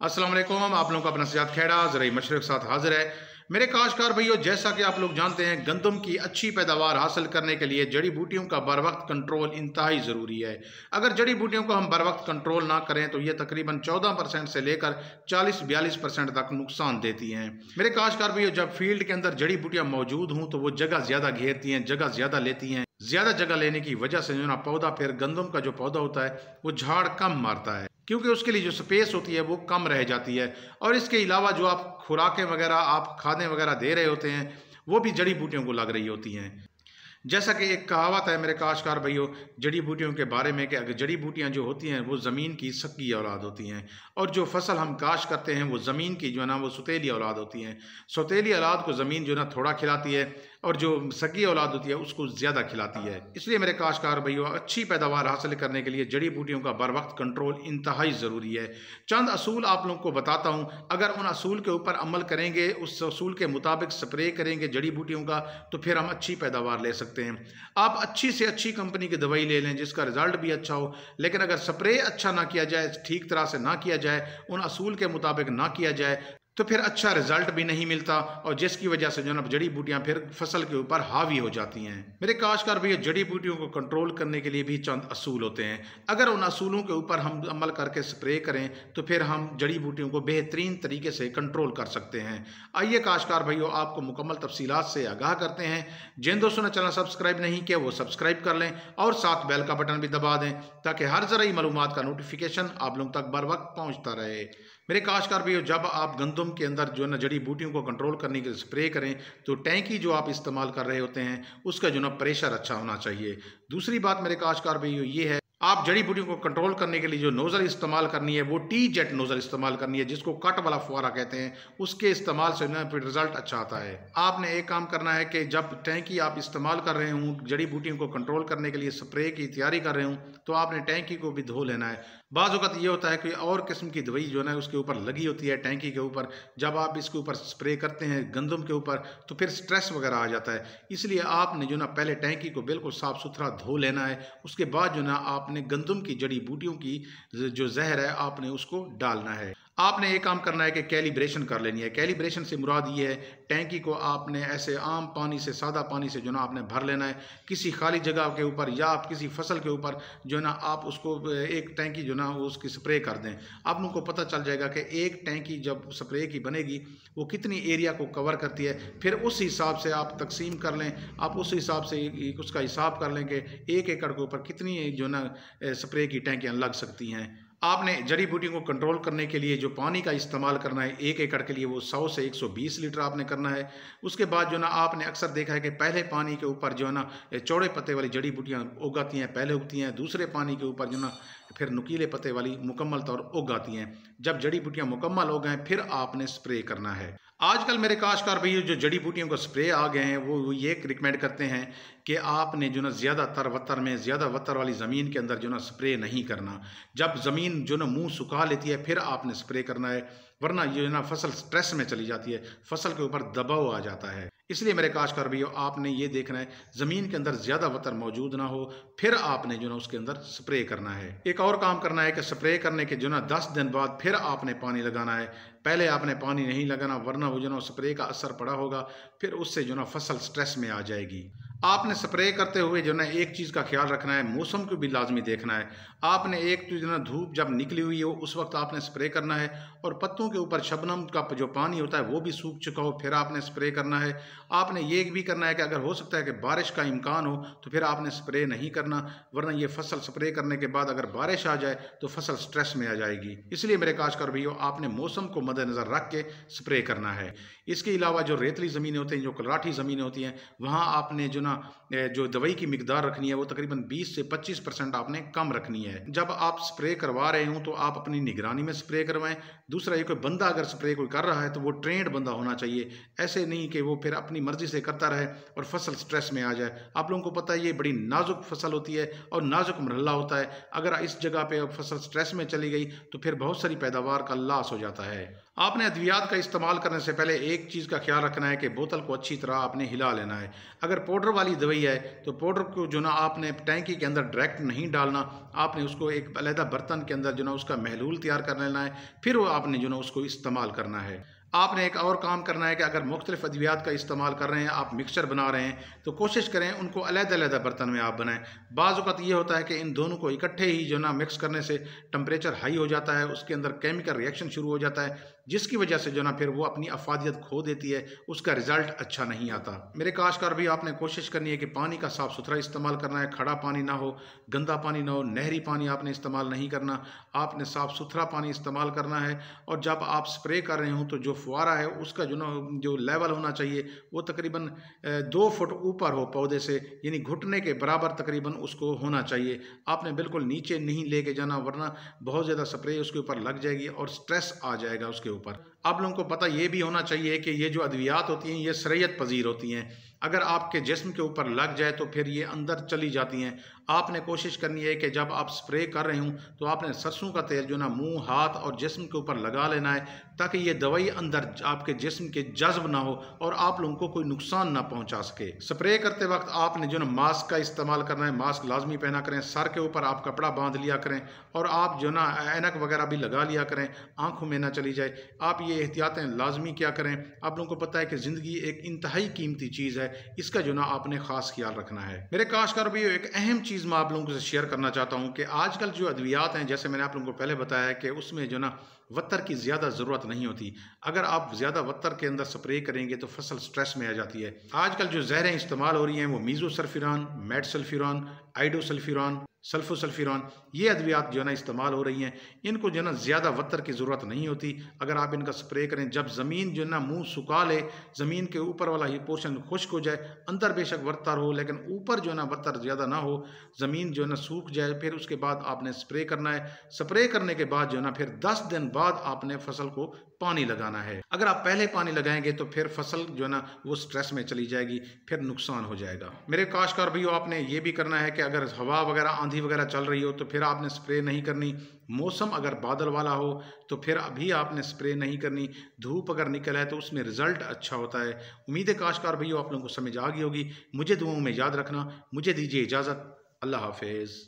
अस्सलाम वालेकुम। आप लोगों का अपना सजाद खेड़ा ज़राई मशरक़ साथ हाजिर है। मेरे काश्तकार भाइयों, जैसा कि आप लोग जानते हैं, गंदम की अच्छी पैदावार हासिल करने के लिए जड़ी बूटियों का बर वक्त कंट्रोल इंतहाई ज़रूरी है। अगर जड़ी बूटियों को हम बर वक्त कंट्रोल ना करें तो ये तकरीबन 14% से लेकर 40-42% तक नुकसान देती हैं। मेरे काश्तकार भाइयों, जब फील्ड के अंदर जड़ी बूटियाँ मौजूद हों तो वो जगह ज़्यादा घेरती हैं, जगह ज़्यादा लेती हैं। ज़्यादा जगह लेने की वजह से जो ना पौधा, फिर गंदम का जो पौधा होता है वो झाड़ कम मारता है, क्योंकि उसके लिए जो स्पेस होती है वो कम रह जाती है। और इसके अलावा जो आप खुराकें वगैरह, आप खादें वगैरह दे रहे होते हैं, वो भी जड़ी बूटियों को लग रही होती हैं। जैसा कि एक कहावत है मेरे काश्तकार भाइयों जड़ी बूटियों के बारे में कि अगर जड़ी बूटियां जो होती हैं वो ज़मीन की सक्की औलाद होती हैं, और जो फसल हम काश्त करते हैं वो ज़मीन की जो है ना वो सौतेली औलाद होती हैं। सौतेली औलाद को ज़मीन जो है ना थोड़ा खिलाती है, और जो सक्की औलाद होती है उसको ज़्यादा खिलाती है। इसलिए मेरे काश्तकार भाइयों, अच्छी पैदावार हासिल करने के लिए जड़ी बूटियों का बर वक्त कंट्रोल इंतहाई ज़रूरी है। चंद असूल आप लोगों को बताता हूँ। अगर उन असूल के ऊपर अमल करेंगे, उस असूल के मुताबिक स्प्रे करेंगे जड़ी बूटियों का, तो फिर हम अच्छी पैदावार ले सकते हैं। आप अच्छी से अच्छी कंपनी की दवाई ले लें जिसका रिजल्ट भी अच्छा हो, लेकिन अगर स्प्रे अच्छा ना किया जाए, ठीक तरह से ना किया जाए, उन असूल के मुताबिक ना किया जाए, तो फिर अच्छा रिजल्ट भी नहीं मिलता, और जिसकी वजह से जो ना जड़ी बूटियां फिर फसल के ऊपर हावी हो जाती हैं। मेरे काश्तकार भैया, जड़ी बूटियों को कंट्रोल करने के लिए भी चंद असूल होते हैं। अगर उन असूलों के ऊपर हम अमल करके स्प्रे करें तो फिर हम जड़ी बूटियों को बेहतरीन तरीके से कंट्रोल कर सकते हैं। आइए काश्तकार भाइयों, आपको मुकम्मल तफसीलात से आगाह करते हैं। जिन दोस्तों ने चैनल सब्सक्राइब नहीं किया वो सब्सक्राइब कर लें, और साथ बेल का बटन भी दबा दें, ताकि हर ज़रूरी मालूमात का नोटिफिकेशन आप लोगों तक बर वक्त पहुँचता रहे। मेरे काश्तकार भाइयों, जब आप गंदम के अंदर जो है ना जड़ी बूटियों को कंट्रोल करने के लिए स्प्रे करें तो टैंकी जो आप इस्तेमाल कर रहे होते हैं उसका जो ना प्रेशर अच्छा होना चाहिए। दूसरी बात मेरे काश्तकार भाइयों ये है, आप जड़ी बूटियों को कंट्रोल करने के लिए जो नोज़ल इस्तेमाल करनी है वो टी जेट नोज़ल इस्तेमाल करनी है, जिसको कट वाला फुहारा कहते हैं। उसके इस्तेमाल से ना फिर रिजल्ट अच्छा आता है। आपने एक काम करना है कि जब टैंकी आप इस्तेमाल कर रहे हों, जड़ी बूटियों को कंट्रोल करने के लिए स्प्रे की तैयारी कर रहे हों, तो आपने टैंकी को भी धो लेना है। बाज़ वक़्त ये होता है कि और किस्म की दवाई जो है ना उसके ऊपर लगी होती है टैंकी के ऊपर, जब आप इसके ऊपर स्प्रे करते हैं गंदम के ऊपर तो फिर स्ट्रेस वगैरह आ जाता है। इसलिए आपने जो ना पहले टैंकी को बिल्कुल साफ़ सुथरा धो लेना है। उसके बाद जो ना आपने गंदम की जड़ी बूटियों की जो जहर है आपने उसको डालना है। आपने एक काम करना है कि कैलिब्रेशन कर लेनी है। कैलिब्रेशन से मुराद ये है, टैंकी को आपने ऐसे आम पानी से, सादा पानी से जो ना आपने भर लेना है। किसी खाली जगह के ऊपर या आप किसी फसल के ऊपर जो ना आप उसको एक टैंकी जो ना उसकी स्प्रे कर दें। आप लोगों को पता चल जाएगा कि एक टैंकी जब स्प्रे की बनेगी वो कितनी एरिया को कवर करती है। फिर उस हिसाब से आप तकसीम कर लें, आप उस हिसाब से उसका हिसाब कर लें कि 1 एकड़ के ऊपर कितनी जो ना स्प्रे की टैंकियाँ लग सकती हैं। आपने जड़ी बूटियों को कंट्रोल करने के लिए जो पानी का इस्तेमाल करना है 1 एकड़ के लिए, वो 100 से 120 लीटर आपने करना है। उसके बाद जो ना आपने अक्सर देखा है कि पहले पानी के ऊपर जो है ना चौड़े पत्ते वाली जड़ी बूटियाँ उगाती हैं, पहले उगती हैं। दूसरे पानी के ऊपर जो ना फिर नुकीले पत्ते वाली मुकम्मल तौर उग आती हैं। जब जड़ी बूटियाँ मुकम्मल हो गए फिर आपने स्प्रे करना है। आजकल मेरे काश्तकार भैया, जो जड़ी बूटियों को स्प्रे आ गए हैं वो ये रिकमेंड करते हैं कि आपने जो ना ज़्यादा तरवत्तर में, ज़्यादा वत्तर वाली ज़मीन के अंदर जो ना स्प्रे नहीं करना। जब ज़मीन जो ना मुंह सुखा लेती है फिर आपने स्प्रे करना है, वरना ये ना फसल स्ट्रेस में चली जाती है, फसल के ऊपर दबाव आ जाता है। इसलिए मेरे काश्तकार भैया, आपने ये देखना है ज़मीन के अंदर ज़्यादा वत्तर मौजूद ना हो, फिर आपने जो ना उसके अंदर स्प्रे करना है। एक और काम करना है कि स्प्रे करने के जो ना 10 दिन बाद फिर आपने पानी लगाना है। पहले आपने पानी नहीं लगाना, वरना वो जो ना स्प्रे का असर पड़ा होगा, फिर उससे जो ना फसल स्ट्रेस में आ जाएगी। आपने स्प्रे करते हुए जो ना एक चीज़ का ख्याल रखना है, मौसम को भी लाजमी देखना है। आपने एक तो जो ना धूप जब निकली हुई हो उस वक्त आपने स्प्रे करना है, और पत्तों के ऊपर शबनम का जो पानी होता है वो भी सूख चुका हो फिर आपने स्प्रे करना है। आपने ये भी करना है कि अगर हो सकता है कि बारिश का इम्कान हो तो फिर आपने स्प्रे नहीं करना, वरना ये फसल स्प्रे करने के बाद अगर बारिश आ जाए तो फसल स्ट्रेस में आ जाएगी। इसलिए मेरे काश्तकार भैया, आपने मौसम को मद्देनज़र रख के स्प्रे करना है। इसके अलावा जो रेतली ज़मीनें होती हैं, जो कलराठी ज़मीनें होती हैं, वहाँ आपने जो ना जो दवाई की मिकदार रखनी है वो तकरीबन 20 से 25% आपने कम रखनी है। जब आप स्प्रे करवा रहे हों तो आप अपनी निगरानी में स्प्रे करवाएं। दूसरा, ये कोई बंदा अगर स्प्रे कोई कर रहा है तो वो ट्रेंड बंदा होना चाहिए। ऐसे नहीं कि वो फिर अपनी मर्जी से करता रहे और फसल स्ट्रेस में आ जाए। आप लोगों को पता है ये बड़ी नाजुक फसल होती है और नाजुक मरहला होता है। अगर इस जगह पे फसल स्ट्रेस में चली गई तो फिर बहुत सारी पैदावार का लॉस हो जाता है। आपने अद्वियात का इस्तेमाल करने से पहले एक चीज़ का ख्याल रखना है कि बोतल को अच्छी तरह आपने हिला लेना है। अगर पाउडर वाली दवाई है तो पाउडर को जो ना आपने टैंकी के अंदर डायरेक्ट नहीं डालना, आपने उसको एक अलहदा बर्तन के अंदर जो ना उसका महलूल तैयार कर लेना है, फिर वो आपने जो ना उसको इस्तेमाल करना है। आपने एक और काम करना है कि अगर मुख्तलिफ अद्वियात का इस्तेमाल कर रहे हैं, आप मिक्सचर बना रहे हैं, तो कोशिश करें उनको अलग-अलग बर्तन में आप बनाएं। बाज़ औक़ात ये होता है कि इन दोनों को इकट्ठे ही जो ना मिक्स करने से टेम्परेचर हाई हो जाता है, उसके अंदर केमिकल रिएक्शन शुरू हो जाता है, जिसकी वजह से जो ना फिर वो अपनी अफादियत खो देती है, उसका रिज़ल्ट अच्छा नहीं आता। मेरे काश्तकार भी आपने कोशिश करनी है कि पानी का साफ़ सुथरा इस्तेमाल करना है, खड़ा पानी ना हो, गंदा पानी ना हो, नहरी पानी आपने इस्तेमाल नहीं करना, आपने साफ़ सुथरा पानी इस्तेमाल करना है। और जब आप स्प्रे कर रहे हों तो जो फुआरा है उसका जो लेवल होना चाहिए वो तकरीबन 2 फुट ऊपर हो पौधे से, यानी घुटने के बराबर तकरीबन उसको होना चाहिए। आपने बिल्कुल नीचे नहीं लेके जाना, वरना बहुत ज़्यादा स्प्रे उसके ऊपर लग जाएगी और स्ट्रेस आ जाएगा उसके ऊपर। आप लोगों को पता ये भी होना चाहिए कि ये जो अद्वियात होती हैं ये सरयत पजीर होती हैं। अगर आपके जिस्म के ऊपर लग जाए तो फिर ये अंदर चली जाती हैं। आपने कोशिश करनी है कि जब आप स्प्रे कर रहे हों तो आपने सरसों का तेल जो ना मुंह, हाथ और जिस्म के ऊपर लगा लेना है, ताकि ये दवाई अंदर आपके जिस्म के जज्ब ना हो और आप लोगों को कोई नुकसान ना पहुंचा सके। स्प्रे करते वक्त आपने जो ना मास्क का इस्तेमाल करना है, मास्क लाजमी पहना करें, सर के ऊपर आप कपड़ा बांध लिया करें और आप जो ना ऐनक वगैरह भी लगा लिया करें, आंखों में ना चली जाए। आप ये एहतियातें लाजमी क्या करें। आप लोगों को पता है कि ज़िंदगी एक इंतहाई कीमती चीज़ है, इसका जो ना आपने ख़ास ख्याल रखना है। मेरे काश्तकार भी एक अहम चीज़ मैं आप लोगों से शेयर करना चाहता हूँ कि आजकल जो अद्वियात हैं, जैसे मैंने आप लोगों को पहले बताया है कि उसमें जो ना वत्तर की ज़्यादा ज़रूरत नहीं होती। अगर आप ज़्यादा वत्तर के अंदर स्प्रे करेंगे तो फसल स्ट्रेस में आ जाती है। आजकल जो ज़हरें इस्तेमाल हो रही हैं वो मीज़ोसल्फिरान, मेटसल्फिरान, आइडोसल्फिरान, सल्फोसल्फिरान, ये अद्वियात जो है ना इस्तेमाल हो रही हैं। इनको जो है ना ज़्यादा वत्तर की ज़रूरत नहीं होती। अगर आप इनका स्प्रे करें, जब ज़मीन जो है ना मुँह सुखा ले, ज़मीन के ऊपर वाला ये पोर्शन खुश्क हो जाए, अंदर बेशक वत्तर हो लेकिन ऊपर जो है ना वत्तर ज़्यादा ना हो, ज़मीन जो है ना सूख जाए, फिर उसके बाद आपने स्प्रे करना है। स्प्रे करने के बाद जो है ना फिर 10 दिन बाद आपने फसल को पानी लगाना है। अगर आप पहले पानी लगाएंगे तो फिर फसल जो है ना वो स्ट्रेस में चली जाएगी, फिर नुकसान हो जाएगा। मेरे काश्तकार भाइयों, आपने ये भी करना है कि अगर हवा वगैरह, आंधी वगैरह चल रही हो तो फिर आपने स्प्रे नहीं करनी। मौसम अगर बादल वाला हो तो फिर अभी आपने स्प्रे नहीं करनी। धूप अगर निकल है तो उसमें रिजल्ट अच्छा होता है। उम्मीद है काश्तकार भाइयों आप लोगों को समझ आ गई होगी। मुझे दुआओं में याद रखना। मुझे दीजिए इजाज़त। अल्लाह हाफिज़।